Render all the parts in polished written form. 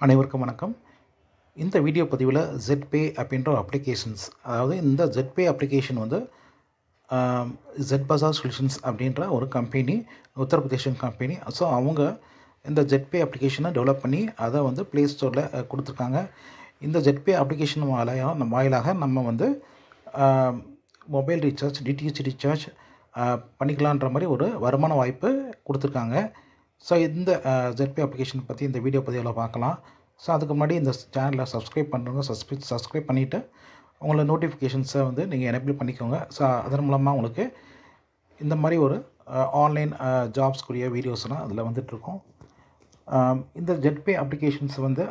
அனைவருக்கும் வணக்கம். இந்த வீடியோ பதிவில் ZPay அப்படின்ற ஒரு அப்ளிகேஷன்ஸ், அதாவது இந்த ZPay அப்ளிகேஷன் வந்து Z-Bazaar சொல்யூஷன்ஸ் அப்படின்ற ஒரு கம்பெனி, உத்தரப்பிரதேசன் கம்பெனி. ஸோ அவங்க இந்த ZPay அப்ளிகேஷனை டெவலப் பண்ணி அதை வந்து ப்ளே ஸ்டோரில் கொடுத்துருக்காங்க. இந்த ZPay அப்ளிகேஷன் வாயிலாக நம்ம வந்து மொபைல் ரீசார்ஜ், டிடிஹெச் ரீசார்ஜ் பண்ணிக்கலான்ற மாதிரி ஒரு வருமான வாய்ப்பு கொடுத்துருக்காங்க. ஸோ இந்த ZPay அப்ளிகேஷன் பற்றி இந்த வீடியோ பதிவில் பார்க்கலாம். ஸோ அதுக்கு முன்னாடி இந்த சேனலை சப்ஸ்கிரைப் பண்ணுறவங்க சப்ஸ்கிரைப் பண்ணிவிட்டு உங்களோட நோட்டிஃபிகேஷன்ஸை வந்து நீங்கள் எனேபிள் பண்ணிக்கோங்க. ஸோ அதன் மூலமாக உங்களுக்கு இந்த மாதிரி ஒரு ஆன்லைன் ஜாப்ஸ்க்குரிய வீடியோஸ்லாம் அதில் வந்துட்டுருக்கோம். இந்த ZPay அப்ளிகேஷன்ஸ் வந்து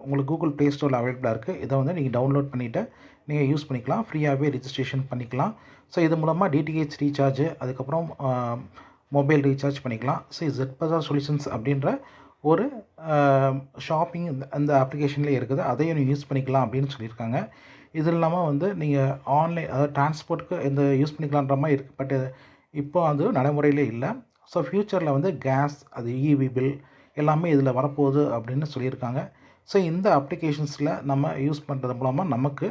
உங்களுக்கு கூகுள் ப்ளே ஸ்டோரில் அவைலபிளாக இருக்குது. இதை வந்து நீங்கள் டவுன்லோட் பண்ணிவிட்டு நீங்கள் யூஸ் பண்ணிக்கலாம். ஃப்ரீயாகவே ரிஜிஸ்ட்ரேஷன் பண்ணிக்கலாம். ஸோ இது மூலமாக டிடிஹெச் ரீசார்ஜ், அதுக்கப்புறம் மொபைல் ரீசார்ஜ் பண்ணிக்கலாம். ஸோ Z-Bazaar சொல்யூஷன்ஸ் அப்படின்ற ஒரு ஷாப்பிங் அந்த அப்ளிகேஷன்லேயே இருக்குது. அதையும் நீங்கள் யூஸ் பண்ணிக்கலாம் அப்படின்னு சொல்லியிருக்காங்க. இது இல்லாமல் வந்து நீங்கள் ஆன்லைன், அதாவது டிரான்ஸ்போர்ட்டுக்கு இந்த யூஸ் பண்ணிக்கலான்ற மாதிரி இருக்குது. பட் இப்போ அது நடைமுறையிலே இல்லை. ஸோ ஃப்யூச்சரில் வந்து கேஸ், அது இவி பில் எல்லாமே இதில் வரப்போகுது அப்படின்னு சொல்லியிருக்காங்க. ஸோ இந்த அப்ளிகேஷன்ஸில் நம்ம யூஸ் பண்ணுறது மூலமாக நமக்கு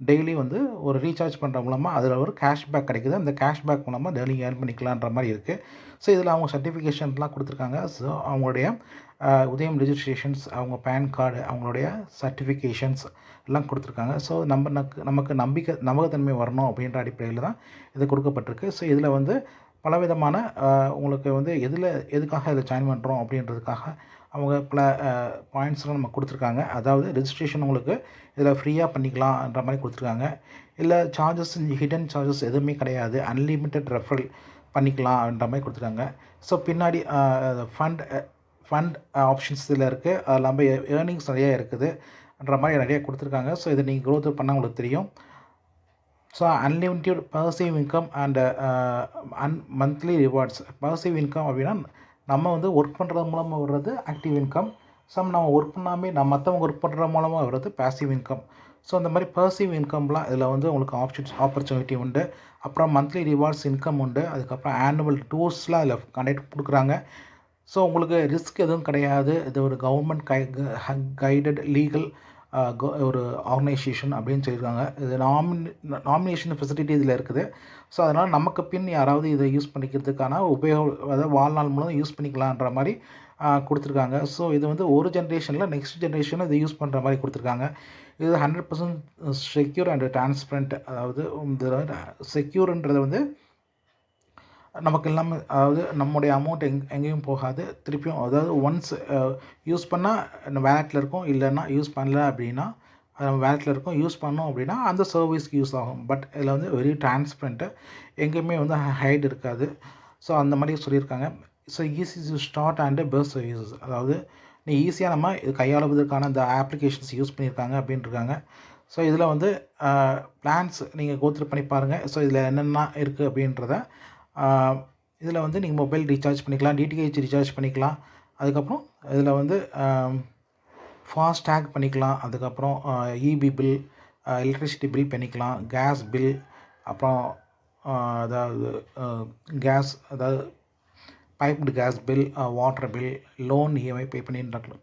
டெய்லி வந்து ஒரு ரீசார்ஜ் பண்ணுற மூலமாக அதில் ஒரு கேஷ்பேக் கிடைக்குது. அந்த கேஷ்பேக் மூலமாக டெய்லி ஏர்ன் பண்ணிக்கலான்ற மாதிரி இருக்குது. ஸோ இதில் அவங்க சர்டிஃபிகேஷன்லாம் கொடுத்துருக்காங்க. ஸோ அவங்களுடைய உதயம் ரிஜிஸ்ட்ரேஷன்ஸ், அவங்க பேன் கார்டு, அவங்களுடைய சர்டிஃபிகேஷன்ஸ் எல்லாம் கொடுத்துருக்காங்க. ஸோ நமக்கு நம்பகத்தன்மை வரணும் அப்படின்ற அடிப்படையில் தான் இது கொடுக்கப்பட்டிருக்கு. ஸோ இதில் வந்து பலவிதமான உங்களுக்கு வந்து எதுக்காக இதில் ஜாயின் பண்ணுறோம் அப்படின்றதுக்காக அவங்க பல பாயிண்ட்ஸ்லாம் நம்ம கொடுத்துருக்காங்க. அதாவது ரெஜிஸ்ட்ரேஷன் உங்களுக்கு இதில் ஃப்ரீயாக பண்ணிக்கலாம்ன்ற மாதிரி கொடுத்துருக்காங்க. இல்லை சார்ஜஸ், ஹிடன் சார்ஜஸ் எதுவுமே கிடையாது. அன்லிமிட்டெட் ரெஃபரல் பண்ணிக்கலாம்ன்ற மாதிரி கொடுத்துருக்காங்க. ஸோ பின்னாடி ஃபண்ட் ஆப்ஷன்ஸ் இதில் இருக்குது. அது இல்லாமல் ஏர்னிங்ஸ் நிறையா இருக்குதுன்ற மாதிரி நிறையா கொடுத்துருக்காங்க. ஸோ இதை நீங்கள் க்ரோத் பண்ணால் உங்களுக்கு தெரியும். So unlimited perceive income and monthly rewards. Perceive income அப்படின்னா நம்ம வந்து ஒர்க் பண்ணுறது மூலமாக வர்றது ஆக்டிவ் இன்கம். நம்ம ஒர்க் பண்ணாமல் மற்றவங்க ஒர்க் பண்ணுறது மூலமாக வர்றது பேசிவ் இன்கம். ஸோ அந்த மாதிரி பர்சிவ் இன்கம்லாம் இதில் வந்து உங்களுக்கு ஆப்பர்ச்சுனிட்டி உண்டு. அப்புறம் மந்த்லி ரிவார்ட்ஸ் இன்கம் உண்டு. அதுக்கப்புறம் ஆனுவல் டூர்ஸ்லாம் அதில் கண்டக்ட் கொடுக்குறாங்க. ஸோ உங்களுக்கு ரிஸ்க் எதுவும் கிடையாது. இது ஒரு கவர்மெண்ட் கைடட் லீகல் ஒரு ஆர்கனைசேஷன் அப்படின்னு சொல்லியிருக்காங்க. இது நாமினேஷன் ஃபெசிலிட்டி இதில் இருக்குது. ஸோ அதனால் நமக்கு பின் யாராவது இதை யூஸ் பண்ணிக்கிறதுக்கான அதாவது வாழ்நாள் மூலம் யூஸ் பண்ணிக்கலான்ற மாதிரி கொடுத்துருக்காங்க. ஸோ இது வந்து ஒரு ஜென்ரேஷனில் நெக்ஸ்ட் ஜென்ரேஷனில் இதை யூஸ் பண்ணுற மாதிரி கொடுத்துருக்காங்க. இது 100% செக்யூர் அண்ட் டிரான்ஸ்பரண்ட். அதாவது இந்த செக்யூர்ன்றது வந்து நமக்கு எல்லாமே, அதாவது நம்முடைய அமௌண்ட் எங்கேயும் போகாது. திருப்பியும் அதாவது ஒன்ஸ் யூஸ் பண்ணால் வேலெட்டில் இருக்கும், இல்லைன்னா யூஸ் பண்ணல அப்படின்னா நம்ம வேலெட்டில் இருக்கும். யூஸ் பண்ணோம் அப்படின்னா அந்த சர்வீஸ்க்கு யூஸ் ஆகும். பட் இதில் வந்து வெரி டிரான்ஸ்பரண்ட்டு, எங்கேயுமே வந்து ஹைட் இருக்காது. ஸோ அந்த மாதிரி சொல்லியிருக்காங்க. So easy to start and best services, அதாவது நீ ஈஸியாக நம்ம இது கையாளுவதற்கான இந்த அப்ளிகேஷன்ஸ் யூஸ் பண்ணியிருக்காங்க அப்படின்ட்டுருக்காங்க. ஸோ இதில் வந்து பிளான்ஸ் நீங்கள் கோத்ரூ பண்ணி பாருங்கள். ஸோ இதில் என்னென்ன இருக்குது அப்படின்றத இதில் வந்து நீங்கள் மொபைல் ரீசார்ஜ் பண்ணிக்கலாம், டிடிஹெச் ரீசார்ஜ் பண்ணிக்கலாம். அதுக்கப்புறம் இதில் வந்து ஃபாஸ்டேக் பண்ணிக்கலாம். அதுக்கப்புறம் இபி பில், எலக்ட்ரிசிட்டி பில் பண்ணிக்கலாம், கேஸ் பில், அப்புறம் அதாவது அதாவது piped gas bill, water bill, loan EMI pay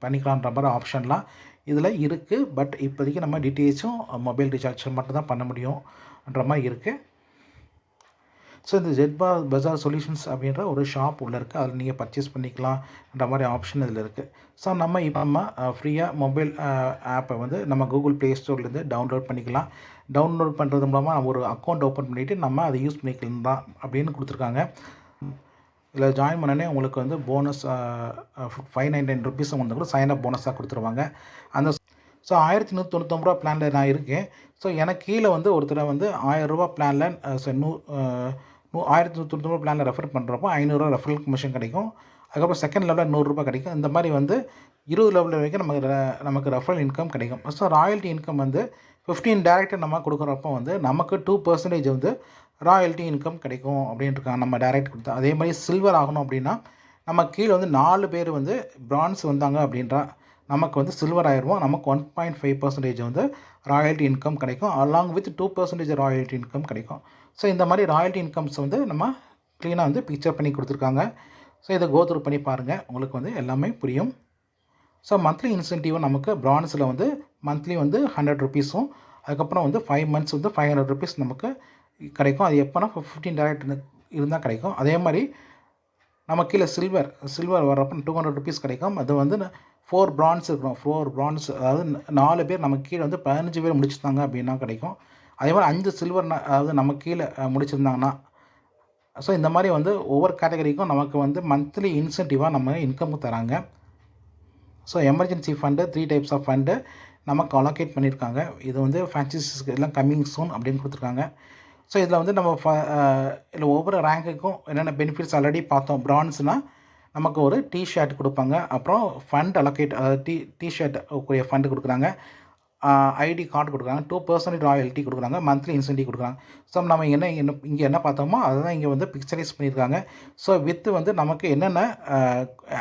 பண்ணிக்கலான்ற மாதிரி ஆப்ஷன்லாம் இதில் இருக்குது. பட் இப்போதைக்கு நம்ம டிடிஹெச்சும் மொபைல் ரீசார்ஜ் மட்டும் தான் பண்ண முடியும்ன்ற மாதிரி இருக்குது. ஸோ இந்த Z-Bazaar சொல்யூஷன்ஸ் அப்படின்ற ஒரு ஷாப் உள்ளே இருக்குது. அதில் நீங்கள் பர்ச்சேஸ் பண்ணிக்கலாம்ன்ற மாதிரி ஆப்ஷன் இதில் இருக்குது. ஸோ நம்ம ஃப்ரீயாக மொபைல் ஆப்பை வந்து நம்ம கூகுள் ப்ளே ஸ்டோர்லேருந்து டவுன்லோட் பண்ணிக்கலாம். டவுன்லோட் பண்ணுறது மூலமாக நம்ம ஒரு அக்கௌண்ட் ஓப்பன் பண்ணிவிட்டு நம்ம அதை யூஸ் பண்ணிக்கலாம் தான் அப்படின்னு கொடுத்துருக்காங்க. இதில் ஜாயின் பண்ணனே உங்களுக்கு வந்து போனஸ் ₹599 வந்து கூட சைன் அப் போனஸாக கொடுத்துருவாங்க. அந்த ஸோ ₹1199 பிளானில் நான் இருக்கேன். ஸோ எனக்கு கீழே வந்து ஒருத்தர் வந்து ₹1000 பிளானில் ₹1199 பிளானில் ரெஃபர் பண்ணுறப்போ ₹500 ரெஃபரல் கமிஷன் கிடைக்கும். அதுக்கப்புறம் செகண்ட் லெவலில் ₹100 கிடைக்கும். இந்த மாதிரி வந்து 20 லெவல் வரைக்கும் நமக்கு ரெஃபரல் இன்கம் கிடைக்கும். ஸோ ராயல்ட்டி இன்கம் வந்து 15 டேரெக்டாக நம்ம கொடுக்குறப்போ வந்து நமக்கு 2% வந்து ராயல்ட்டி இன்கம் கிடைக்கும் அப்படின்ட்டுருக்காங்க. நம்ம டேரெக்ட் கொடுத்தா அதே மாதிரி சில்வர் ஆகணும் அப்படின்னா நம்ம கீழே வந்து 4 பேர் வந்து பிரான்ஸ் வந்தாங்க அப்படின்றா நமக்கு வந்து சில்வர் ஆயிடுவோம். நமக்கு 1.5% வந்து ராயல்ட்டி இன்கம் கிடைக்கும். அலாங் வித் 2% ராயல்ட்டி இன்கம் கிடைக்கும். ஸோ இந்த மாதிரி ராயல்ட்டி இன்கம்ஸ் வந்து நம்ம க்ளீனாக வந்து பிக்சர் பண்ணி கொடுத்துருக்காங்க. ஸோ இதை கோத்ரூ பண்ணி பாருங்கள், உங்களுக்கு வந்து எல்லாமே புரியும். ஸோ மந்த்லி இன்சென்டிவ் நமக்கு பிரான்ஸில் வந்து மந்த்லி வந்து 100 ருபீஸும் அதுக்கப்புறம் வந்து 5 மந்த்ஸ் வந்து 500 ருபீஸ் நமக்கு கிடைக்கும். அது எப்போனா 15 டைரக்ட் இருந்தால் கிடைக்கும். அதே மாதிரி நம்ம கீழே சில்வர் வர்றப்போ 200 ருபீஸ் கிடைக்கும். அது வந்து 4 பிரான்ஸ் இருக்கணும். 4 பிரான்ஸ், அதாவது 4 பேர் நமக்கு கீழே வந்து 15 பேர் முடிச்சிருந்தாங்க அப்படின்னா கிடைக்கும். அதே மாதிரி 5 சில்வர், அதாவது நம்ம கீழே முடிச்சிருந்தாங்கன்னா. ஸோ இந்த மாதிரி வந்து ஒவ்வொரு கேட்டகரிக்கும் நமக்கு வந்து மந்த்லி இன்சென்டிவாக நம்ம இன்கம் தராங்க. So emergency fund 3 types of fund நமக்கு அலோகேட் பண்ணியிருக்காங்க. இது வந்து ஃப்ரான்ச்சைஸிஸ்க்கு எல்லாம் கம்மிங் சூன் அப்படின்னு கொடுத்துருக்காங்க. ஸோ இதில் வந்து நம்ம இதில் ஒவ்வொரு ரேங்க்குக்கும் என்னென்ன பெனிஃபிட்ஸ் ஆல்ரெடி பார்த்தோம். பிரான்ஸ்னால் நமக்கு ஒரு டிஷர்ட் கொடுப்பாங்க. அப்புறம் ஃபண்ட் அலோகேட், அதாவது டிஷர்ட் உரிய ஃபண்டு கொடுக்குறாங்க. ஐடி கார்டு கொடுக்குறாங்க. 2% ராயல்ட்டி கொடுக்குறாங்க. மந்த்லி இன்சென்டிவ் கொடுக்குறாங்க. ஸோ நம்ம இங்கே என்ன பார்த்தோமோ அதை தான் இங்கே வந்து பிக்சரைஸ் பண்ணியிருக்காங்க. ஸோ வித்து வந்து நமக்கு என்னென்ன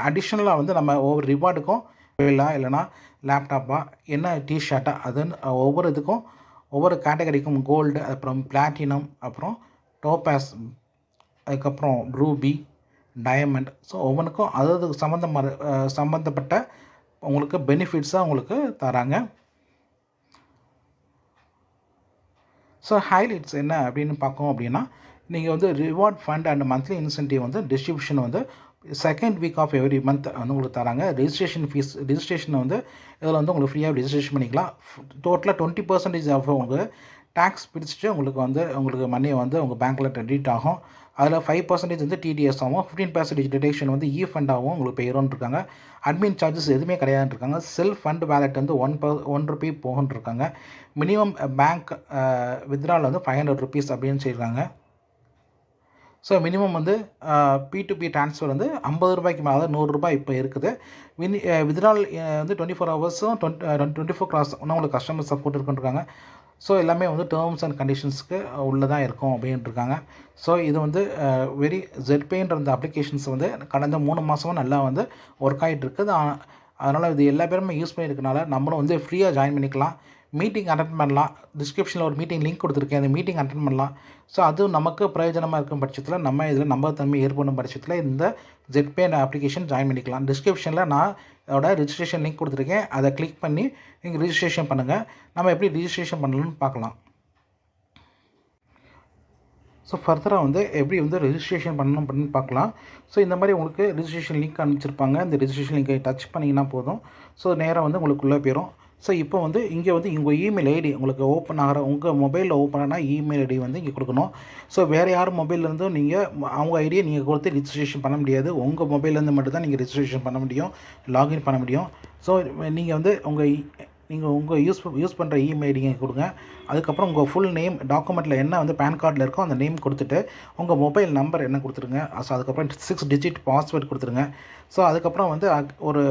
அடிஷ்னலாக வந்து நம்ம ஒவ்வொரு ரிவார்டுக்கும் இல்லைனா லேப்டாப்பா என்ன டிஷர்ட்டா, அதுன்னு ஒவ்வொரு இதுக்கும் ஒவ்வொரு கேட்டகரிக்கும் கோல்டு, அப்புறம் பிளாட்டினம், அப்புறம் டோபாஸ், அதுக்கப்புறம் ரூபி, டயமண்ட். ஸோ ஒவ்வொன்றுக்கும் அதாவது சம்மந்தப்பட்ட உங்களுக்கு பெனிஃபிட்ஸாக உங்களுக்கு தராங்க. ஸோ ஹைலைட்ஸ் என்ன அப்படின்னு பார்க்கோம் அப்படின்னா, நீங்கள் வந்து reward fund and monthly incentive வந்து டிஸ்ட்ரிபியூஷன் வந்து second week of every month வந்து உங்களுக்கு தராங்க. ரெஜிஸ்ட்ரேஷன் வந்து இதில் வந்து உங்களுக்கு ஃப்ரீயாக ரெஜிஸ்ட்ரேஷன் பண்ணிக்கலாம். டோட்டலாக 20% ஆஃப் உங்களுக்கு டேக்ஸ் பிடிச்சிட்டு உங்களுக்கு மணியை வந்து உங்கள் பேங்க்கில் கிரெடிட் ஆகும். அதில் 5% வந்து டிடிஎஸ் ஆகும். 15% டிடெக்ஷன் வந்து இ ஃபண்டாகவும் உங்களுக்கு பெயரோன்னு இருக்காங்க. அட்மின் சார்ஜஸ் எதுவுமே கிடையாதுன்னு இருக்காங்க. செல்ஃப் ஃபண்ட் வேலெட் வந்து 1 ரூபி போகுன்னு இருக்காங்க. மினிமம் பேங்க் வித்ட்ரால் வந்து 500 ருபீஸ் அப்படின்னு சொல்லியிருக்காங்க. ஸோ மினிமம் வந்து P2P ட்ரான்ஸ்ஃபர் வந்து 50 ரூபாய்க்கு மேலே, அதாவது 100 ரூபாய் இப்போ இருக்குது. வித்ட்ரால் வந்து 24 ஹவர்ஸும் 24 கிளாஸ் இன்னும் உங்களுக்கு கஸ்டமர் சப்போர்ட் இருக்குன்றாங்க. ஸோ எல்லாமே வந்து டேர்ம்ஸ் அண்ட் கண்டிஷன்ஸ்க்கு உள்ளதான் இருக்கும் அப்படின்ட்டு இருக்காங்க. ஸோ இது வந்து ZPayன்ற அந்த அப்ளிகேஷன்ஸ் வந்து கடந்த 3 மாதமாக நல்லா வந்து ஒர்க் ஆகிட்டு இருக்குது. அதனால் இது எல்லா பேருமே யூஸ் பண்ணியிருக்கனால நம்மளும் வந்து ஃப்ரீயாக ஜாயின் பண்ணிக்கலாம். மீட்டிங் அட்டென்ட் பண்ணலாம். டிஸ்கிரிப்ஷனில் ஒரு மீட்டிங் லிங்க் கொடுத்துருக்கேன். அந்த மீட்டிங் அட்டென்ட் பண்ணலாம். ஸோ அது நமக்கு பிரயோஜனமாக இருக்கும் பட்சத்தில் நம்ம இதில் நம்பகத்தன்மை ஏற்படும் பட்சத்தில் இந்த ZPay அப்ளிகேஷன் ஜாயின் பண்ணிக்கலாம். டிஸ்கிரிப்ஷனில் நான் அதோட ரிஜிஸ்ட்ரேஷன் லிங்க் கொடுத்துருக்கேன். அதை கிளிக் பண்ணி நீங்கள் ரிஜிஸ்ட்ரேஷன் பண்ணுங்கள். நம்ம எப்படி ரிஜிஸ்ட்ரேஷன் பண்ணணும்னு பார்க்கலாம். ஸோ ஃபர்தராக வந்து எப்படி வந்து ரெஜிஸ்ட்ரேஷன் பண்ணணும் அப்படின்னு பார்க்கலாம். ஸோ இந்த மாதிரி உங்களுக்கு ரிஜிஸ்ட்ரேஷன் லிங்க் அனுப்பிச்சிருப்பாங்க. இந்த ரிஜிஸ்ட்ரேஷன் லிங்கை டச் பண்ணிங்கன்னா போதும். ஸோ நேராக வந்து உங்களுக்குள்ளே போயிடும். ஸோ இப்போ வந்து இங்கே வந்து உங்கள் இமெயில் ஐடி உங்களுக்கு ஓப்பன் ஆகிற உங்கள் மொபைலில் ஓப்பன் ஆனால் இமெயில் ஐடி வந்து இங்கே கொடுக்கணும். ஸோ வேறு யாரும் மொபைல்லேருந்தும் நீங்கள் அவங்க ஐடியை நீங்கள் கொடுத்து ரிஜிஸ்ட்ரேஷன் பண்ண முடியாது. உங்கள் மொபைல்லேருந்து மட்டும் தான் நீங்கள் ரிஜிஸ்ட்ரேஷன் பண்ண முடியும், லாகின் பண்ண முடியும். ஸோ நீங்கள் வந்து உங்கள் யூஸ் பண்ணுற இமெயில் ஐடியை கொடுங்க. அதுக்கப்புறம் உங்கள் ஃபுல் நேம், டாக்குமெண்ட்டில் என்ன வந்து பேன் கார்டில் இருக்கோ அந்த நேம் கொடுத்துட்டு உங்கள் மொபைல் நம்பர் என்ன கொடுத்துருங்க. ஸோ அதுக்கப்புறம் 6 டிஜிட் பாஸ்வேர்டு கொடுத்துருங்க. ஸோ அதுக்கப்புறம் வந்து ஒரு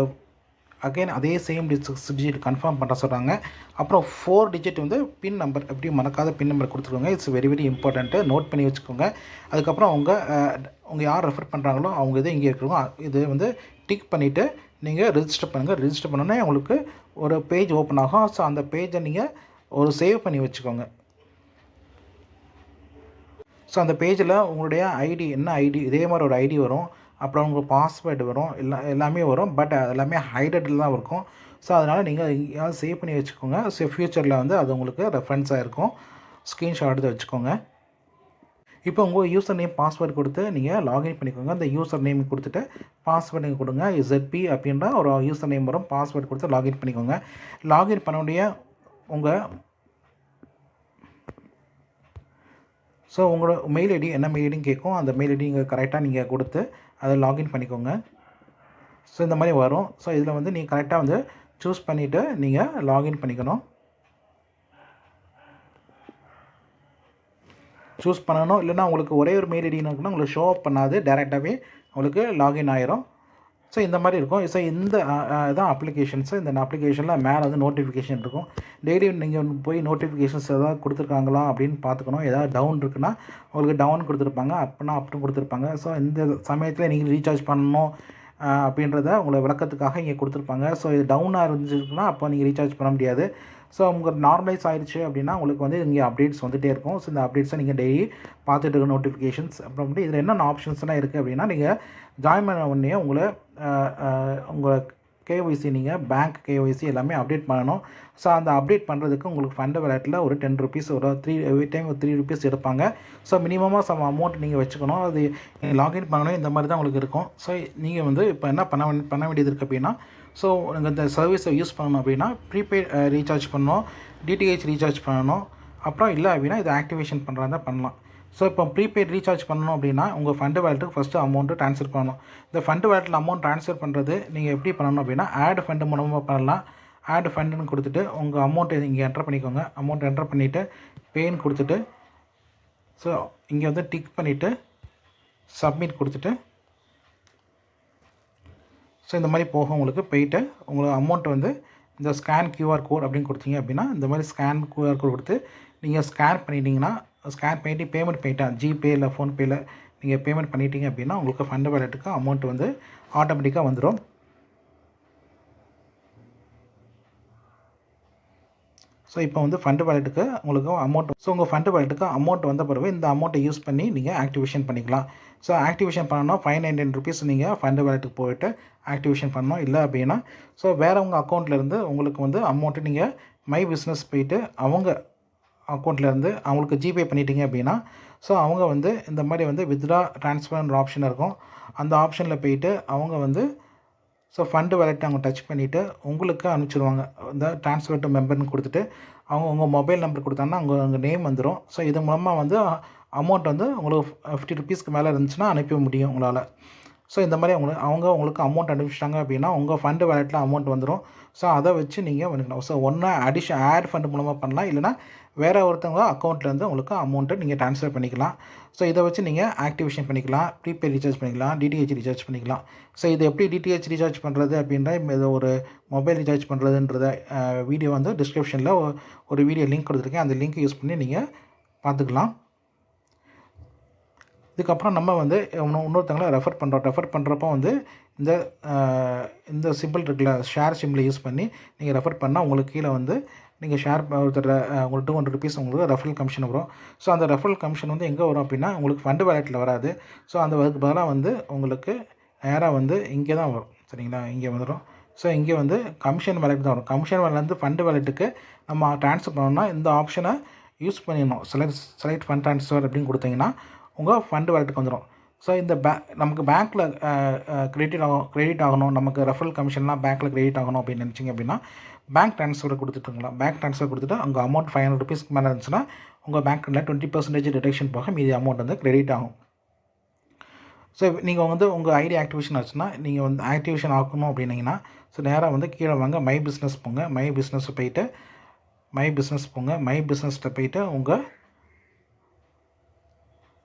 அகைன் அதே சேம் 6 டிஜிட் கன்ஃபார்ம் பண்ண சொல்கிறாங்க. அப்புறம் 4 டிஜிட் வந்து பின் நம்பர், எப்படி மறக்காத பின் நம்பர் கொடுத்துருக்கோங்க. It's very very important, note பண்ணி வச்சுக்கோங்க. அதுக்கப்புறம் உங்கள் யார் ரெஃபர் பண்ணுறாங்களோ அவங்க இது இங்கே இருக்கிறோம். இது வந்து டிக் பண்ணிவிட்டு நீங்கள் ரெஜிஸ்டர் பண்ணுங்கள். ரெஜிஸ்டர் பண்ணோன்னே உங்களுக்கு ஒரு பேஜ் ஓப்பன் ஆகும். ஸோ அந்த பேஜை நீங்கள் ஒரு சேவ் பண்ணி வச்சுக்கோங்க. ஸோ அந்த பேஜில் உங்களுடைய ஐடி என்ன ஐடி, இதே மாதிரி ஒரு ஐடி வரும். அப்புறம் உங்கள் பாஸ்வேர்டு வரும், எல்லாமே வரும். பட் எல்லாமே ஹைடடில் தான் இருக்கும். ஸோ அதனால் நீங்கள் எங்கேயாவது சேவ் பண்ணி வச்சுக்கோங்க. ஸோ ஃப்யூச்சரில் வந்து அது உங்களுக்கு ரெஃபரன்ஸாக இருக்கும். ஸ்க்ரீன்ஷாட் எடுத்து வச்சுக்கோங்க. இப்போ உங்கள் யூசர் நேம் பாஸ்வேர்டு கொடுத்து நீங்கள் லாகின் பண்ணிக்கோங்க. அந்த யூசர் நேம் கொடுத்துட்டு பாஸ்வேர்டு நீங்கள் கொடுங்க. ZP அப்படின்ற ஒரு யூசர் நேம் வரும். பாஸ்வேர்டு கொடுத்து லாகின் பண்ணிக்கோங்க. லாகின் பண்ண உங்களோட மெயில் ஐடி என்ன மெயில் ஐடின்னு கேட்கும். அந்த மெயில் ஐடி நீங்கள் கரெக்டாக நீங்கள் கொடுத்து அதை லாகின் பண்ணிக்கோங்க. ஸோ இந்த மாதிரி வரும். ஸோ இதில் வந்து நீங்கள் கரெக்டாக வந்து சூஸ் பண்ணிவிட்டு நீங்கள் லாகின் பண்ணிக்கணும். சூஸ் பண்ணணும். இல்லைனா உங்களுக்கு ஒரே ஒரு மெயில் ஐடின்னு இருக்குன்னா உங்களுக்கு ஷோ அப் பண்ணாது, டேரெக்டாகவே உங்களுக்கு லாகின் ஆயிரும். ஸோ இந்த மாதிரி இருக்கும். ஸோ இந்த இதான் அப்ளிகேஷன்ஸு. இந்த அப்ளிகேஷனில் மேலே வந்து நோட்டிஃபிகேஷன் இருக்கும். டெய்லி நீங்கள் போய் நோட்டிஃபிகேஷன்ஸ் எதாவது கொடுத்துருக்காங்களா அப்படின்னு பார்த்துக்கணும். ஏதாவது டவுன் இருக்குன்னா உங்களுக்கு டவுன் கொடுத்துருப்பாங்க, அப்னா அப்னு கொடுத்துருப்பாங்க. ஸோ இந்த சமயத்தில் நீங்கள் ரீசார்ஜ் பண்ணணும் அப்படின்றத உங்களை விளக்கத்துக்காக இங்கே கொடுத்துருப்பாங்க. ஸோ இது டவுனாக இருந்துச்சுன்னா அப்போ நீங்கள் ரீசார்ஜ் பண்ண முடியாது. ஸோ உங்களுக்கு நார்மலைஸ் ஆகிடுச்சு அப்படின்னா உங்களுக்கு வந்து இங்கே அப்டேட்ஸ் வந்துகிட்டே இருக்கும். ஸோ இந்த அப்டேட்ஸை நீங்கள் டெய்லி பார்த்துட்டு இருக்க நோட்டிஃபிகேஷன்ஸ். அப்புறம் இதில் என்னென்ன ஆப்ஷன்ஸ்லாம் இருக்குது அப்படின்னா, நீங்கள் ஜாயின் பண்ண உடனே உங்களை கேஒய்சி நீங்கள் பேங்க் கேஒய்சி எல்லாமே அப்டேட் பண்ணணும். ஸோ அந்த அப்டேட் பண்ணுறதுக்கு உங்களுக்கு ஃபண்டு வேலெட்டில் ஒரு ₹10 ஒரு எவ்ரி டைம் ஒரு ₹3 எடுப்பாங்க. ஸோ மினிமமாக சம் அமௌண்ட் நீங்கள் வச்சுக்கணும். அது லாகின் பண்ணணும். இந்த மாதிரி தான் உங்களுக்கு இருக்கும். ஸோ நீங்கள் வந்து இப்போ என்ன பண்ண வேண்டியது இருக்குது அப்படின்னா, ஸோ நீங்கள் இந்த சர்வீஸை யூஸ் பண்ணணும் அப்படின்னா ப்ரீபெய்ட் ரீசார்ஜ் பண்ணணும், டிடிஹெச் ரீசார்ஜ் பண்ணணும். அப்புறம் இல்லை அப்படின்னா இதை ஆக்டிவேஷன் பண்ணுறதா பண்ணலாம். ஸோ இப்போ ப்ரீபெய்ட் ரீசார்ஜ் பண்ணணும் அப்படின்னா உங்கள் ஃபண்டு வேலெட்டுக்கு ஃபஸ்ட்டு அமௌண்ட்டு ட்ரான்ஸ்ஃபர் பண்ணணும். இந்த ஃபண்டு வேலெட்டில் அமௌண்ட் ட்ரான்ஸ்ஃபர் பண்ணுறது நீங்கள் எப்படி பண்ணணும் அப்படின்னா ஆட் ஃபண்டு மூலமாக பண்ணலாம். ஆட் ஃபண்டுன்னு கொடுத்துட்டு உங்கள் அமௌண்ட்டை இங்கே என்டர் பண்ணிக்கோங்க. அமௌண்ட் என்டர் பண்ணிவிட்டு பேன்னு கொடுத்துட்டு ஸோ இங்கே வந்து டிக் பண்ணிவிட்டு சப்மிட் கொடுத்துட்டு ஸோ இந்த மாதிரி போகும். உங்களுக்கு போயிட்டு உங்களுக்கு அமௌண்ட் வந்து இந்த ஸ்கேன் கியூஆர் கோட் அப்படின்னு கொடுத்தீங்க அப்படின்னா இந்த மாதிரி ஸ்கேன் கியூஆர் கோட் கொடுத்து நீங்கள் ஸ்கேன் பண்ணிட்டீங்கன்னா ஸ்கேன் பண்ணிவிட்டு பேமெண்ட் பண்ணிட்டேன் ஜிபே இல்லை ஃபோன்பேயில் நீங்கள் பேமெண்ட் பண்ணிட்டீங்க அப்படின்னா உங்களுக்கு ஃபண்டு வேலெட்டுக்கு அமௌண்ட் வந்து ஆட்டோமேட்டிக்காக வந்துடும். ஸோ இப்போ வந்து ஃபண்டு வேலெட்டுக்கு உங்களுக்கு அமௌண்ட் உங்கள் ஃபண்டு வேலெட்டுக்கு அமௌண்ட் வந்த பிறகு இந்த அமௌண்ட்டை யூஸ் பண்ணி நீங்கள் ஆக்டிவேஷன் பண்ணிக்கலாம். ஸோ ஆக்டிவேஷன் பண்ணணும் ₹599 நீங்கள் ஃபண்டு வேலெட்டுக்கு போய்ட்டு ஆக்டிவேஷன் பண்ணணும். இல்லை அப்படின்னா ஸோ வேறு உங்கள் அக்கௌண்ட்லேருந்து உங்களுக்கு வந்து அமௌண்ட்டு நீங்கள் மை பிஸ்னஸ் போய்ட்டு அவங்க அக்கௌண்ட்லேருந்து அவங்களுக்கு ஜிபே பண்ணிட்டீங்க அப்படின்னா ஸோ அவங்க வந்து இந்த மாதிரி வந்து வித்ட்ரா ட்ரான்ஸ்ஃபர்ன்ற ஆப்ஷன் இருக்கும். அந்த ஆப்ஷனில் போய்ட்டு அவங்க வந்து ஸோ ஃபண்டு வேலெட்டை அவங்க டச் பண்ணிவிட்டு உங்களுக்கு அனுப்பிச்சிடுவாங்க. இந்த ட்ரான்ஸ்ஃபர் டு மெம்பர்னு கொடுத்துட்டு அவங்க உங்கள் மொபைல் நம்பர் கொடுத்தாங்கன்னா உங்கள் நேம் வந்துடும். ஸோ இது மூலமாக வந்து அமௌண்ட் வந்து உங்களுக்கு ₹50 மேலே இருந்துச்சுன்னா அனுப்ப முடியும் உங்களால். ஸோ இந்த மாதிரி அவங்க உங்களுக்கு அமௌண்ட் அனுப்பிச்சிட்டாங்க அப்படின்னா உங்கள் ஃபண்டு வேலெட்டில் அமௌண்ட் வந்துடும். ஸோ அதை வச்சு நீங்கள் பண்ணிக்கணும். ஸோ ஒன்று ஆட் ஃபண்டு மூலமாக பண்ணலாம். இல்லைனா வேறு ஒருத்தவங்க அக்கௌண்ட்லேருந்து உங்களுக்கு அமௌண்ட்டை நீங்கள் ட்ரான்ஸ்ஃபர் பண்ணிக்கலாம். ஸோ இதை வச்சு நீங்கள் ஆக்டிவேஷன் பண்ணிக்கலாம், ப்ரீபெய்ட் ரீசார்ஜ் பண்ணிக்கலாம், டிடிஹெச் ரீசார்ஜ் பண்ணிக்கலாம். ஸோ இது எப்படி டிடிஹெச் ரீசார்ஜ் பண்ணுறது அப்படின்ற இது ஒரு மொபைல் ரீசார்ஜ் பண்ணுறதுன்றத வீடியோ வந்து டிஸ்கிரிப்ஷனில் ஒரு வீடியோ லிங்க் கொடுத்துருக்கேன். அந்த லிங்க் யூஸ் பண்ணி நீங்கள் பார்த்துக்கலாம். இதுக்கப்புறம் நம்ம வந்து இன்னொருத்தவங்களை ரெஃபர் பண்ணுறப்போ வந்து இந்த சிம்பிள் இருக்குல்ல ஷேர் சிம்பிளை யூஸ் பண்ணி நீங்கள் ரெஃபர் பண்ணால் உங்களுக்கு கீழே வந்து நீங்கள் ஷேர் ஒருத்தர் உங்களுக்கு ₹200 உங்களுக்கு ரெஃபரல் கமிஷன் வரும். ஸோ அந்த ரெஃபரல் கமிஷன் வந்து எங்கே வரும் அப்படின்னா உங்களுக்கு ஃபண்டு வேலெட்டில் வராது. ஸோ அந்த அதுக்கு பதிலாக வந்து உங்களுக்கு நேராக வந்து இங்கே தான் வரும். சரிங்களா, இங்கே வந்துடும். ஸோ இங்கே வந்து கமிஷன் வேலெட் தான் வரும். கமிஷன் வேலெட்லேருந்து ஃபண்டு வேலெட்டுக்கு நம்ம ட்ரான்ஸ்ஃபர் பண்ணோம்னா இந்த ஆப்ஷனை யூஸ் பண்ணிடணும். செலக்ட் ஃபண்ட் ட்ரான்ஸ்ஃபர் அப்படின்னு கொடுத்தீங்கன்னா உங்கள் ஃபண்டு வேலெட்டுக்கு வந்துடும். ஸோ இந்த நமக்கு பேங்க்கில் கிரெடிட் ஆகணும், நமக்கு ரெஃபரல் கமிஷன்லாம் பேங்க்கில் கிரெடிட் ஆகணும் அப்படின்னு நினச்சிங்க அப்படின்னா பேங்க் ட்ரான்ஸ்ஃபர் கொடுத்துட்டுங்களா. பேங்க் ட்ரான்ஸ்ஃபர் கொடுத்துட்டு உங்கள் அமௌண்ட் ₹500 மேலே இருந்துச்சுன்னா உங்கள் பேங்க்கில் 20% டிடக்ஷன் போக மீதி அமௌண்ட் வந்து கிரெடிட் ஆகும். ஸோ நீங்கள் வந்து உங்கள் ஐடி ஆக்டிவேஷன் ஆச்சுன்னா நீங்கள் வந்து ஆக்டிவேஷன் ஆகணும் அப்படின்னீங்கன்னா ஸோ நேராக வந்து கீழே வாங்க மை பிஸ்னஸ் போங்க. மை பிஸ்னஸில் போயிட்டு மை பிஸ்னஸில் போயிட்டு உங்கள்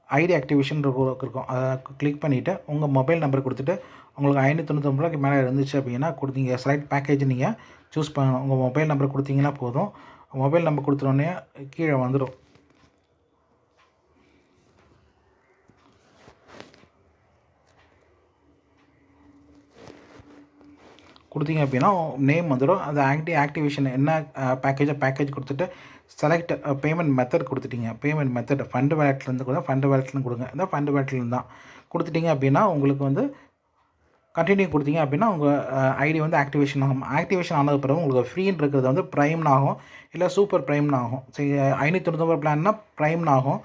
ஐடி ஆக்டிவேஷன் இருக்கும். அதை கிளிக் பண்ணிவிட்டு உங்கள் மொபைல் நம்பர் கொடுத்துட்டு உங்களுக்கு ₹599 மேலே இருந்துச்சு அப்படின்னா கொடுத்தீங்க செலக்ட் பேக்கேஜ் நீங்கள் சூஸ் பண்ணணும். உங்கள் மொபைல் நம்பர் கொடுத்தீங்கன்னா போதும். மொபைல் நம்பர் கொடுத்துட்டோன்னே கீழே வந்துடும். கொடுத்தீங்க அப்படின்னா நேம் வந்துடும். அந்த ஆக்டிவேஷன் என்ன பேக்கேஜ் கொடுத்துட்டு செலக்ட் பேமெண்ட் மெத்தட் கொடுத்துட்டீங்க. பேமெண்ட் மெத்தட் ஃபண்டு வேலெட்லேருந்து கூட ஃபண்டு வேலெட்லேருந்து கொடுங்க. இந்த ஃபண்டு வேலெட்லேருந்து தான் கொடுத்துட்டீங்க அப்படின்னா உங்களுக்கு வந்து கண்டினியூ கொடுத்தீங்க அப்படின்னா உங்கள் ஐடி வந்து ஆக்டிவேஷன் ஆகும். ஆக்டிவேஷன் ஆனது பிறகு உங்களுக்கு ஃப்ரீன்னு இருக்கிறது வந்து ப்ரைம்னு ஆகும், இல்லை சூப்பர் ப்ரைம்னு ஆகும். சரி, ₹599 பிளான்னா ப்ரைம்னு ஆகும்.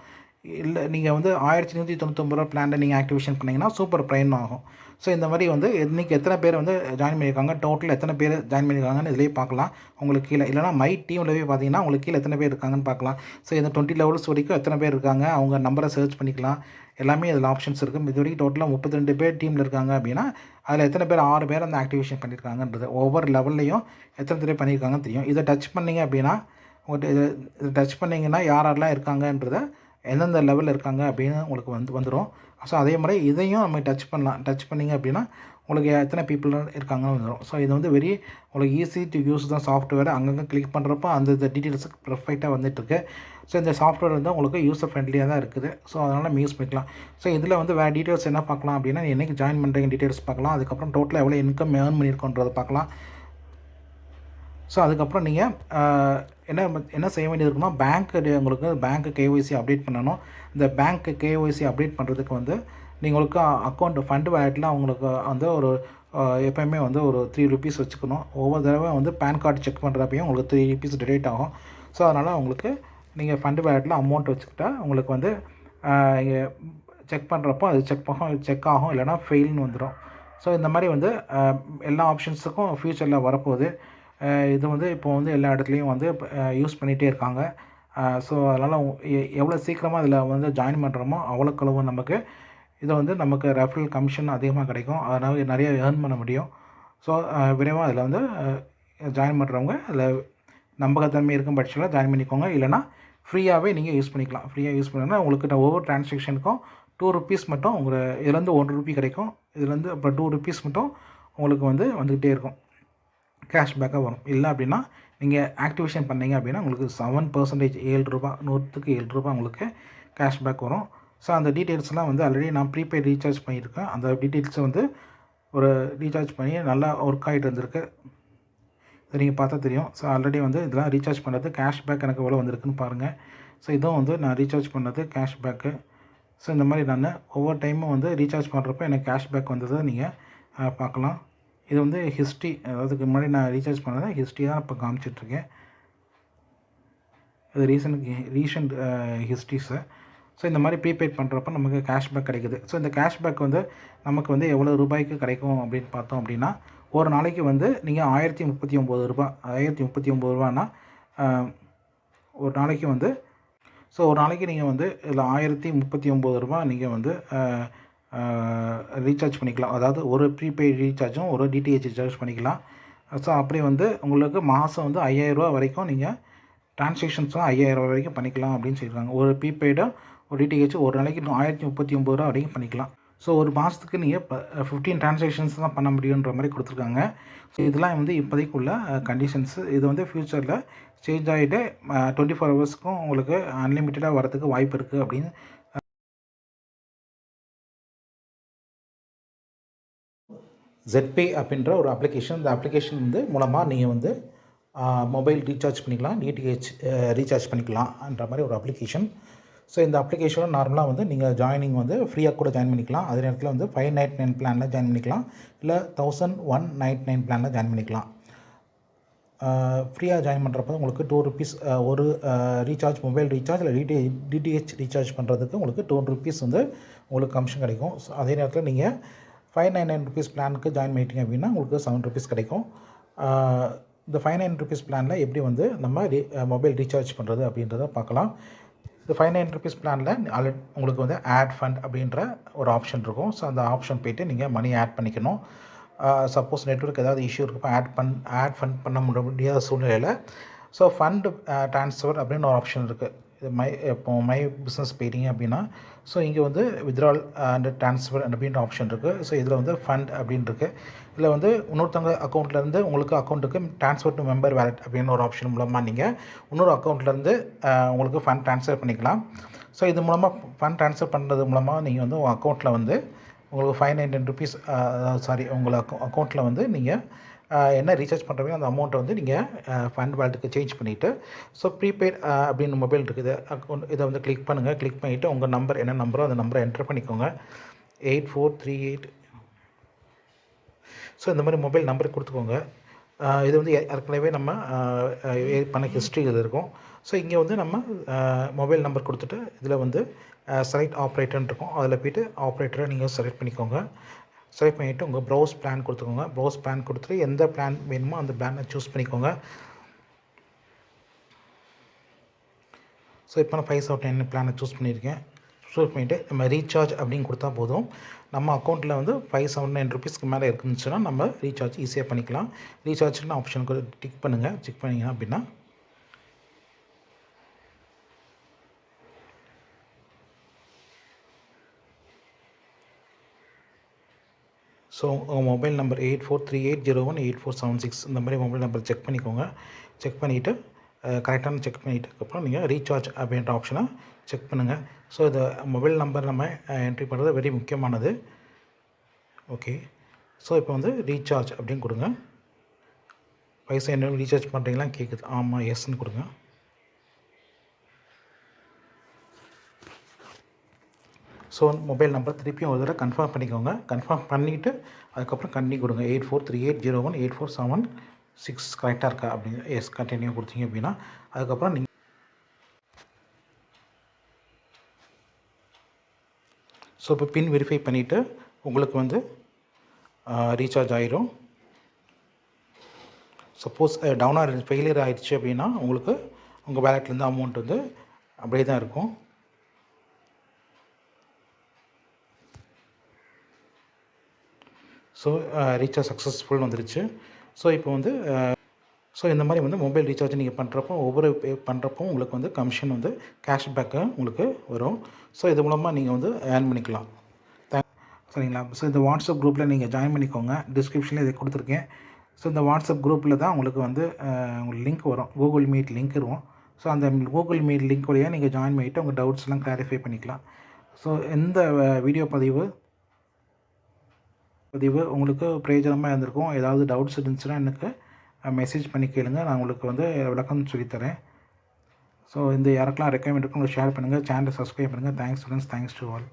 இல்லை நீங்கள் வந்து ₹1199 பிளானில் நீங்கள் ஆக்டிவேஷன் பண்ணிங்கன்னா சூப்பர் ப்ரைம்னு ஆகும். ஸோ இந்த மாதிரி வந்து இன்றைக்கி எத்தனை பேர் வந்து ஜாயின் பண்ணியிருக்காங்க, டோட்டல் எத்தனை பேர் ஜாயின் பண்ணியிருக்காங்கன்னு இதிலே பார்க்கலாம். உங்களுக்கு கீழே இல்லைனா மை டீமில் போய் பார்த்தீங்கன்னா உங்களுக்கு கீழே எத்தனை பேர் இருக்காங்கன்னு பார்க்கலாம். ஸோ இந்த 20 லெவல்ஸ் வரைக்கும் எத்தனை பேர் இருக்காங்க, அவங்க நம்பரை சர்ச் பண்ணிக்கலாம். எல்லாமே இதில் ஆப்ஷன்ஸ் இருக்குது. இது வரைக்கும் டோட்டலாக 32 பேர் டீமில் இருக்காங்க அப்படின்னா அதில் எத்தனை பேர் 6 பேர் அந்த ஆக்டிவேஷன் பண்ணியிருக்காங்கன்றது ஒவ்வொரு லெவல்லையும் எத்தனை பேர் பண்ணியிருக்காங்கன்னு தெரியும். இதை டச் பண்ணிங்க அப்படின்னா உங்கள்கிட்ட இதை டச் பண்ணிங்கன்னா யாரெல்லாம் இருக்காங்கன்றதை எந்தெந்த லெவலில் இருக்காங்க அப்படின்னு உங்களுக்கு வந்துடும். ஸோ அதே மாதிரி இதையும் நம்ம டச் பண்ணலாம். டச் பண்ணிங்க அப்படின்னா உங்களுக்கு எத்தனை பீப்புள் இருக்காங்கன்னு வந்துடும். ஸோ இது வந்து உங்களுக்கு ஈஸி டு யூஸ் தான் சாஃப்ட்வேர். அங்கங்கே கிளிக் பண்ணுறப்போ அந்த டீட்டெயில்ஸுக்கு பர்ஃபெக்டாக வந்துட்டுருக்கு. ஸோ இந்த சாஃப்ட்வேர் வந்து உங்களுக்கு யூஸர் ஃப்ரெண்ட்லியாக தான் இருக்குது. ஸோ அதனால் நம்ம யூஸ் பண்ணிக்கலாம். ஸோ இதில் வந்து வேறு டீட்டெயில்ஸ் என்ன பார்க்கலாம் அப்படின்னா என்றைக்கு ஜாயின் பண்ணுறீங்க டீட்டெயில்ஸ் பார்க்கலாம். அதுக்கப்புறம் டோட்டலாக எவ்வளோ இன்கம் ஏர்ன் பண்ணியிருக்கோன்றதை பார்க்கலாம். ஸோ அதுக்கப்புறம் நீங்கள் என்ன செய்ய வேண்டியது இருக்குன்னா உங்களுக்கு பேங்க்கு கேஒய்சி அப்டேட் பண்ணணும். இந்த பேங்க்கு கேஒய்சி அப்டேட் பண்ணுறதுக்கு வந்து உங்களுக்கு அக்கௌண்ட் ஃபண்டு வேலெட்டில் அவங்களுக்கு வந்து ஒரு எப்போயுமே வந்து ஒரு ₹3 வச்சுக்கணும். ஒவ்வொரு தடவை வந்து பேன் கார்டு செக் பண்ணுறப்பையும் உங்களுக்கு ₹3 டிடெக்ட் ஆகும். ஸோ அதனால் உங்களுக்கு நீங்கள் ஃபண்டு வேலெட்டில் அமௌண்ட் வச்சுக்கிட்டா உங்களுக்கு வந்து செக் பண்ணுறப்போ அது செக் ஆகும், இல்லைனா ஃபெயில்னு வந்துடும். ஸோ இந்த மாதிரி வந்து எல்லா ஆப்ஷன்ஸுக்கும் ஃப்யூச்சரில் வரப்போகுது. இது வந்து இப்போ வந்து எல்லா இடத்துலையும் வந்து யூஸ் பண்ணிகிட்டே இருக்காங்க. ஸோ அதனால் எவ்வளோ சீக்கிரமாக இதில் வந்து ஜாயின் பண்ணுறோமோ அவ்வளோக்களவு நமக்கு இதை வந்து நமக்கு ரெஃபரல் கமிஷன் அதிகமாக கிடைக்கும். அதனால் நிறைய ஏர்ன் பண்ண முடியும். ஸோ விரைவாக அதில் வந்து ஜாயின் பண்ணுறவங்க அதில் நம்பகத்தன்மை இருக்கும் பட்சத்தில் ஜாயின் பண்ணிக்கோங்க. இல்லைனா ஃப்ரீயாகவே நீங்கள் யூஸ் பண்ணிக்கலாம். ஃப்ரீயாக யூஸ் பண்ணிங்கன்னா உங்களுக்கு ஒவ்வொரு டிரான்சாக்ஷனுக்கும் ₹2 மட்டும் இதுலேருந்து ₹1 கிடைக்கும். இதுலேருந்து அப்புறம் ₹2 மட்டும் உங்களுக்கு வந்து வந்துக்கிட்டே இருக்கும், கேஷ்பேக்காக வரும். இல்லை அப்படின்னா நீங்கள் ஆக்டிவேஷன் பண்ணிங்க அப்படின்னா உங்களுக்கு 7% ₹7 100க்கு ₹7 உங்களுக்கு கேஷ்பேக் வரும். ஸோ அந்த டீட்டெயில்ஸ்லாம் வந்து ஆல்ரெடி நான் ப்ரீபெய்ட் ரீசார்ஜ் பண்ணியிருக்கேன். அந்த டீட்டெயில்ஸை வந்து ஒரு ரீசார்ஜ் பண்ணி நல்லா ஒர்க் ஆகிட்டு இருந்திருக்கு. இதை நீங்கள் பார்த்தா தெரியும். ஸோ ஆல்ரெடி வந்து இதெல்லாம் ரீசார்ஜ் பண்ணுறது கேஷ்பேக் எனக்கு எவ்வளோ வந்திருக்குன்னு பாருங்கள். ஸோ இதுவும் வந்து நான் ரீசார்ஜ் பண்ணது கேஷ்பேக்கு. ஸோ இந்த மாதிரி நான் ஒவ்வொரு டைமும் வந்து ரீசார்ஜ் பண்ணுறப்ப எனக்கு கேஷ்பேக் வந்ததை நீங்கள் பார்க்கலாம். இது வந்து ஹிஸ்ட்ரி, அதுக்கு முன்னாடி நான் ரீசார்ஜ் பண்ணதை ஹிஸ்ட்ரி தான் இப்போ காமிச்சிட்ருக்கேன். இது ரீசெண்ட் ஹிஸ்ட்ரிஸு. ஸோ இந்த மாதிரி ப்ரீபெய்ட் பண்ணுறப்ப நமக்கு கேஷ்பேக் கிடைக்குது. ஸோ இந்த கேஷ்பேக் வந்து நமக்கு வந்து எவ்வளோ ரூபாய்க்கு கிடைக்கும் அப்படின்னு பார்த்தோம் அப்படின்னா, ஒரு நாளைக்கு வந்து நீங்கள் ₹1039 ஒரு நாளைக்கு வந்து ஒரு நாளைக்கு நீங்கள் வந்து இதில் ₹1039 நீங்கள் வந்து ரீசார்ஜ் பண்ணிக்கலாம். அதாவது ஒரு ப்ரீபெய்ட் ரீசார்ஜும் ஒரு டிடிஹெச் ரீசார்ஜ் பண்ணிக்கலாம். ஸோ அப்படி வந்து உங்களுக்கு மாதம் வந்து ₹5000 வரைக்கும் நீங்கள் டிரான்சாக்ஷன்ஸும் ₹5000 வரைக்கும் பண்ணிக்கலாம் அப்படின்னு சொல்லியிருக்காங்க. ஒரு ப்ரீபெய்டும் ஒரு டிடிஹெச் ஒரு நாளைக்கு ₹1039 வரைக்கும் பண்ணிக்கலாம். ஸோ ஒரு மாதத்துக்கு நீங்கள் 15 டிரான்சாக்ஷன்ஸ் தான் பண்ண முடியுன்ற மாதிரி கொடுத்துருக்காங்க. ஸோ இதெல்லாம் வந்து இப்போதைக்கு உள்ள கண்டிஷன்ஸு. இது வந்து ஃப்யூச்சரில் சேஞ்ச் ஆகிட்டு 24 ஹவர்ஸ்க்கும் உங்களுக்கு அன்லிமிட்டடாக வரதுக்கு வாய்ப்பு இருக்குது அப்படின்னு ZPay அப்படின்ற ஒரு அப்ளிகேஷன். இந்த அப்ளிகேஷன் வந்து மூலமாக நீங்கள் வந்து மொபைல் ரீசார்ஜ் பண்ணிக்கலாம், டிடிஹெச் ரீசார்ஜ் பண்ணிக்கலாம்ன்ற மாதிரி ஒரு அப்ளிகேஷன். ஸோ இந்த அப்ளிகேஷனில் நார்மலாக வந்து நீங்கள் ஜாயினிங் வந்து ஃப்ரீயாக கூட ஜாயின் பண்ணிக்கலாம். அதே நேரத்தில் வந்து 599 பிளானில் ஜாயின் பண்ணிக்கலாம், இல்லை 1199 பிளானில் ஜாயின் பண்ணிக்கலாம். ஃப்ரீயாக ஜாயின் பண்ணுறப்ப உங்களுக்கு ₹2 ஒரு ரீசார்ஜ், மொபைல் ரீசார்ஜ் இல்லை டிடிஹெச் ரீசார்ஜ் பண்ணுறதுக்கு உங்களுக்கு ₹2 வந்து உங்களுக்கு கமிஷன் கிடைக்கும். ஸோ அதே நேரத்தில் நீங்கள் ₹599 பிளானுக்கு ஜாயின் பண்ணிட்டீங்க அப்படின்னா உங்களுக்கு ₹7 கிடைக்கும். இந்த ₹599 பிளானில் எப்படி வந்து நம்ம மொபைல் ரீசார்ஜ் பண்ணுறது அப்படின்றத பார்க்கலாம். இந்த ₹599 பிளானில் உங்களுக்கு வந்து ஆட் ஃபண்ட் அப்படின்ற ஒரு ஆப்ஷன் இருக்கும். ஸோ அந்த ஆப்ஷன் போய்ட்டு நீங்கள் மணி ஆட் பண்ணிக்கணும். சப்போஸ் நெட்வொர்க் ஏதாவது இஷ்யூ இருக்கப்போ ஆட் ஃபண்ட் பண்ண முடியாத சூழ்நிலையில் ஸோ ஃபண்ட் ட்ரான்ஸ்ஃபர் அப்படின்னு ஒரு ஆப்ஷன் இருக்குது. இது மை பிஸ்னஸ் போயிட்டீங்க அப்படின்னா ஸோ இங்கே வந்து வித்ட்ரால் அண்ட் ட்ரான்ஸ்ஃபர் அப்படின்ற ஆப்ஷன் இருக்குது. ஸோ இதில் வந்து ஃபண்ட் அப்படின்னு இருக்குது. இதில் வந்து இன்னொருத்தவங்க அக்கௌண்ட்லேருந்து உங்களுக்கு அக்கௌண்ட்டுக்கு ட்ரான்ஸ்ஃபர் டு மெம்பர் வேலெட் அப்படின்னு ஒரு ஆப்ஷன் மூலமாக நீங்கள் இன்னொரு அக்கௌண்ட்லேருந்து உங்களுக்கு ஃபண்ட் ட்ரான்ஸ்ஃபர் பண்ணிக்கலாம். ஸோ இது மூலமாக ஃபண்ட் ட்ரான்ஸ்ஃபர் பண்ணுறது மூலமாக நீங்கள் வந்து உங்கள் அக்கௌண்ட்டில் வந்து உங்களுக்கு ₹599 உங்கள் அக்கௌண்ட்டில் வந்து நீங்கள் என்ன ரீசார்ஜ் பண்ணுறீங்க அந்த அமௌண்ட்டை வந்து நீங்கள் ஃபண்ட் வேலெட்டுக்கு சேஞ்ச் பண்ணிவிட்டு ஸோ ப்ரீபெய்ட் அப்படின்னு மொபைல் இருக்குது அக்கௌண்ட் இதை வந்து கிளிக் பண்ணுங்கள். கிளிக் பண்ணிவிட்டு உங்கள் நம்பர் என்ன நம்பரோ அந்த நம்பரை என்டர் பண்ணிக்கோங்க, 8438. ஸோ இந்த மாதிரி மொபைல் நம்பர் கொடுத்துக்கோங்க. இது வந்து ஏற்கனவே நம்ம பண்ண ஹிஸ்ட்ரி இதில் இருக்கும். ஸோ இங்கே வந்து நம்ம மொபைல் நம்பர் கொடுத்துட்டு இதில் வந்து செலக்ட் ஆப்ரேட்டர்னு இருக்கும். அதில் போய்ட்டு ஆப்ரேட்டரை நீங்கள் செலக்ட் பண்ணிக்கோங்க. செலக்ட் பண்ணிவிட்டு உங்கள் ப்ரௌஸ் பிளான் கொடுத்துக்கோங்க. ப்ரௌஸ் பிளான் கொடுத்துட்டு எந்த பிளான் வேணுமோ அந்த பிளானை சூஸ் பண்ணிக்கோங்க. ஸோ இப்போ நான் 579 பிளானை சூஸ் பண்ணியிருக்கேன். சூஸ் பண்ணிவிட்டு நம்ம ரீசார்ஜ் அப்படின்னு கொடுத்தா போதும். நம்ம அக்கௌண்ட்டில் வந்து ₹579 மேலே இருந்துச்சுன்னா நம்ம ரீசார்ஜ் ஈஸியாக பண்ணிக்கலாம். ரீசார்ஜ்னு ஆப்ஷனுக்கு டிக் பண்ணுங்கள். செக் பண்ணிங்க அப்படின்னா ஸோ உங்கள் மொபைல் நம்பர் 8438018476 இந்த மாதிரி மொபைல் நம்பர் செக் பண்ணிக்கோங்க. செக் பண்ணிவிட்டு கரெக்டான செக் பண்ணிவிட்டு நீங்கள் ரீசார்ஜ் அப்படின்ற ஆப்ஷனை செக் பண்ணுங்கள். ஸோ இந்த மொபைல் நம்பர் நம்ம என்ட்ரி பண்ணுறது வெரி முக்கியமானது. ஓகே, ஸோ இப்போ வந்து ரீசார்ஜ் அப்படின்னு கொடுங்க. பைசா என்ன ரீசார்ஜ் பண்ணுறீங்களா கேட்குது. ஆமாம், எஸ்ன்னு கொடுங்க. ஸோ மொபைல் நம்பர் திருப்பியும் ஒரு தடவை கன்ஃபார்ம் பண்ணிக்கோங்க. கன்ஃபார்ம் பண்ணிவிட்டு அதுக்கப்புறம் கண்டினியூ கொடுங்க. 8438018476 கரெக்டாக இருக்கா அப்படின்னு எஸ் கண்டினியூ கொடுத்தீங்க அப்படின்னா அதுக்கப்புறம் நீங்கள் ஸோ இப்போ பின் வெரிஃபை பண்ணிவிட்டு உங்களுக்கு வந்து ரீசார்ஜ் ஆயிரும். சப்போஸ் டவுனாக ஃபெயிலியர் ஆகிடுச்சு அப்படின்னா உங்களுக்கு உங்கள் வேலெட்லேருந்து அமௌண்ட் வந்து அப்படியே தான் இருக்கும். ஸோ ரீசார்ஜ் சக்ஸஸ்ஃபுல் வந்துருச்சு. ஸோ இப்போ வந்து ஸோ இந்த மாதிரி வந்து மொபைல் ரீசார்ஜ் நீங்கள் பண்ணுறப்போ ஒவ்வொரு பே பண்ணுறப்போ உங்களுக்கு வந்து கமிஷன் வந்து கேஷ்பேக்கு உங்களுக்கு வரும். ஸோ இது மூலமாக நீங்கள் வந்து ஏர்ன் பண்ணிக்கலாம். சரிங்களா? ஸோ இந்த வாட்ஸ்அப் குரூப்பில் நீங்கள் ஜாயின் பண்ணிக்கோங்க. டிஸ்கிரிப்ஷனில் இதை கொடுத்துருக்கேன். ஸோ இந்த வாட்ஸ்அப் குரூப்பில் தான் உங்களுக்கு வந்து உங்களுக்கு லிங்க் வரும். கூகுள் மீட் லிங்க் வரும். ஸோ அந்த கூகுள் மீட் லிங்க் வழியாக நீங்கள் ஜாயின் பண்ணிவிட்டு உங்கள் டவுட்ஸ்லாம் கிளாரிஃபை பண்ணிக்கலாம். ஸோ இந்த வீடியோ பதிவு உங்களுக்கு பிரயோஜனமாக இருந்திருக்கும். ஏதாவது டவுட்ஸ் இருந்துச்சுன்னா எனக்கு மெசேஜ் பண்ணி கேளுங்க. நான் உங்களுக்கு வந்து விளக்கம் சொல்லித்தரேன். ஸோ இந்த யாருக்கெல்லாம் ரெக்கமெண்ட் இருக்குன்னு ஷேர் பண்ணுங்கள். சேனலை சப்ஸ்கிரைப் பண்ணுங்கள். Thanks friends. Thanks to all.